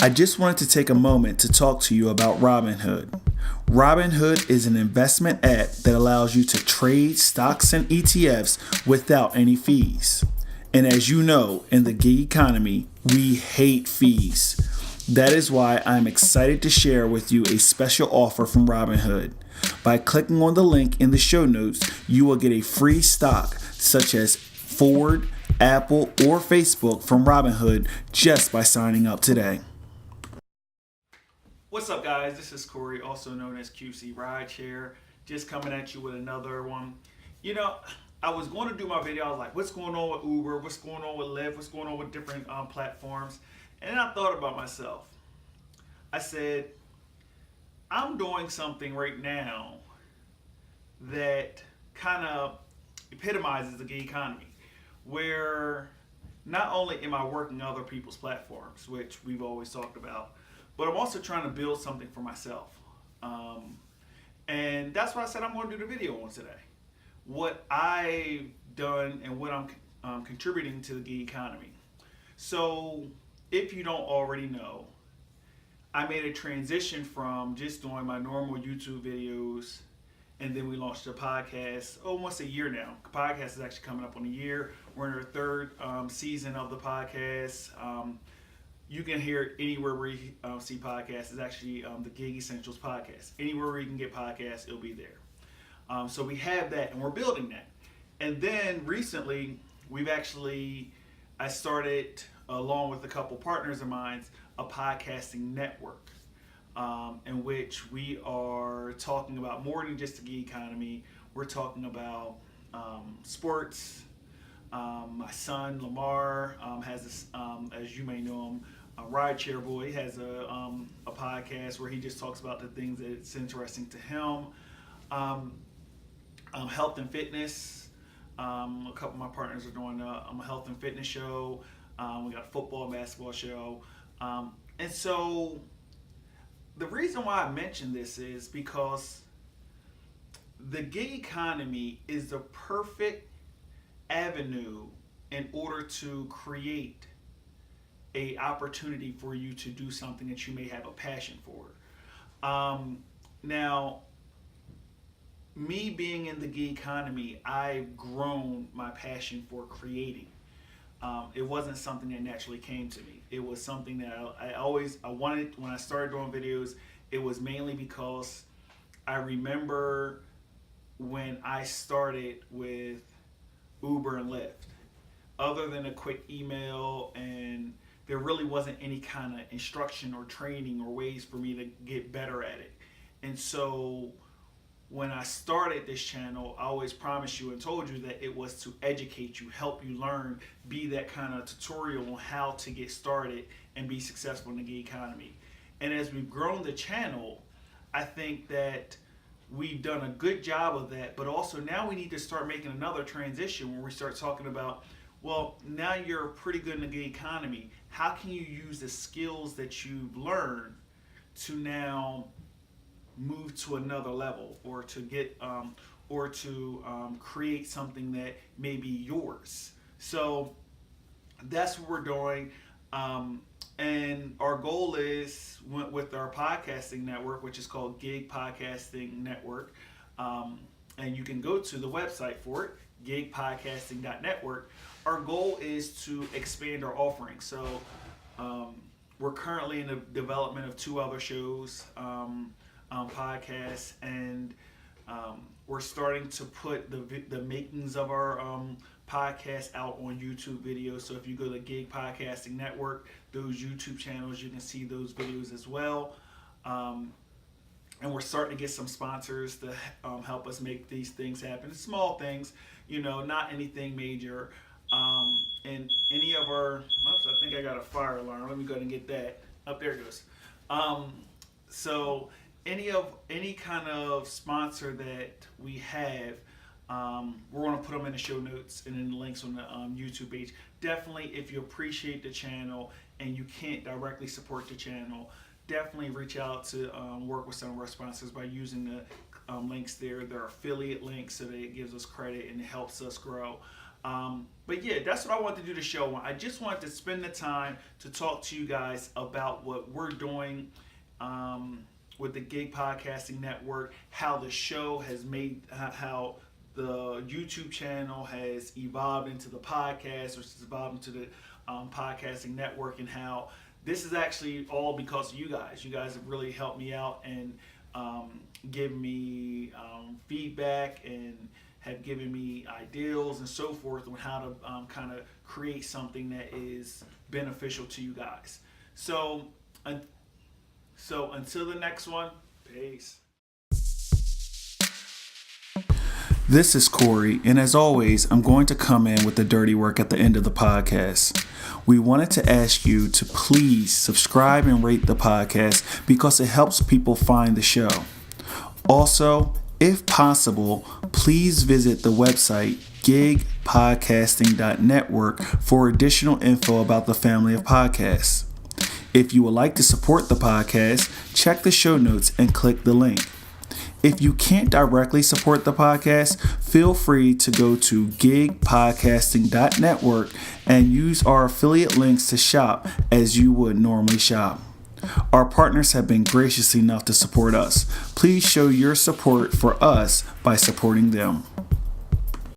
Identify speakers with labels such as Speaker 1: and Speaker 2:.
Speaker 1: I just wanted to take a moment to talk to you about Robinhood. Robinhood is an investment app that allows you to trade stocks and ETFs without any fees. And as you know, in the gig economy, we hate fees. That is why I'm excited to share with you a special offer from Robinhood. By clicking on the link in the show notes, you will get a free stock such as Ford, Apple, or Facebook from Robinhood just by signing up today. What's up, guys? This is Corey, also known as QC Rideshare, just coming at you with another one. You know, I was going to do my video. I was like, what's going on with Uber? What's going on with Lyft? What's going on with different platforms? And then I thought about myself. I said, I'm doing something right now that kind of epitomizes the gig economy, where not only am I working other people's platforms, which we've always talked about, but I'm also trying to build something for myself. And that's what I said I'm going to do the video on today. What I've done and what I'm contributing to the gig economy. So if you don't already know, I made a transition from just doing my normal YouTube videos, and then we launched a podcast almost a year now. The podcast is actually coming up on a year. We're in our third season of the podcast. You can hear it anywhere where you see podcasts. It's actually the Gig Essentials podcast. Anywhere where you can get podcasts, it'll be there. So we have that, and we're building that. And then recently, I started, along with a couple partners of mine, a podcasting network, in which we are talking about more than just the gig economy. We're talking about sports. My son Lamar has this, as you may know him, a rideshare boy. He has a podcast where he just talks about the things that's interesting to him. Health and fitness. A couple of my partners are doing a health and fitness show. We got a football and basketball show. And so the reason why I mention this is because the gig economy is the perfect avenue in order to create a opportunity for you to do something that you may have a passion for. Now, me being in the gig economy, I've grown my passion for creating. It wasn't something that naturally came to me. It was something that I wanted. When I started doing videos, it was mainly because I remember when I started with Uber and Lyft. Other than a quick email, and there really wasn't any kind of instruction or training or ways for me to get better at it. And so when I started this channel, I always promised you and told you that it was to educate you, help you learn, be that kind of tutorial on how to get started and be successful in the gig economy. And as we've grown the channel, I think that we've done a good job of that, but also now we need to start making another transition where we start talking about, well, now you're pretty good in the gig economy. How can you use the skills that you've learned to now move to another level, or to get create something that may be yours? So that's what we're doing, and our goal is with our podcasting network, which is called Gig Podcasting Network, and you can go to the website for it, gigpodcasting.network. Our goal is to expand our offerings. So we're currently in the development of 2 other shows, podcasts, and we're starting to put the makings of our podcast out on YouTube videos. So if you go to the Gig Podcasting Network, those YouTube channels, you can see those videos as well. And we're starting to get some sponsors to help us make these things happen. Small things, not anything major. And any of our, I think I got a fire alarm. Let me go ahead and get that. Up there it goes. So any kind of sponsor that we have, we're going to put them in the show notes and in the links on the YouTube page. Definitely, if you appreciate the channel and you can't directly support the channel, definitely reach out to work with some of our sponsors by using the links there. They're affiliate links, so that it gives us credit and it helps us grow. But yeah, that's what I wanted to do the show. I just wanted to spend the time to talk to you guys about what we're doing with the Gig Podcasting Network, how the show has made, how the YouTube channel has evolved into the podcast, which has evolved into the podcasting network, and how this is actually all because of you guys. You guys have really helped me out and given me feedback and have given me ideals and so forth on how to kind of create something that is beneficial to you guys. So until the next one, peace. This is Corey, and as always, I'm going to come in with the dirty work at the end of the podcast. We wanted to ask you to please subscribe and rate the podcast because it helps people find the show. Also, if possible, please visit the website gigpodcasting.network for additional info about the family of podcasts. If you would like to support the podcast, check the show notes and click the link. If you can't directly support the podcast, feel free to go to gigpodcasting.network and use our affiliate links to shop as you would normally shop. Our partners have been gracious enough to support us. Please show your support for us by supporting them.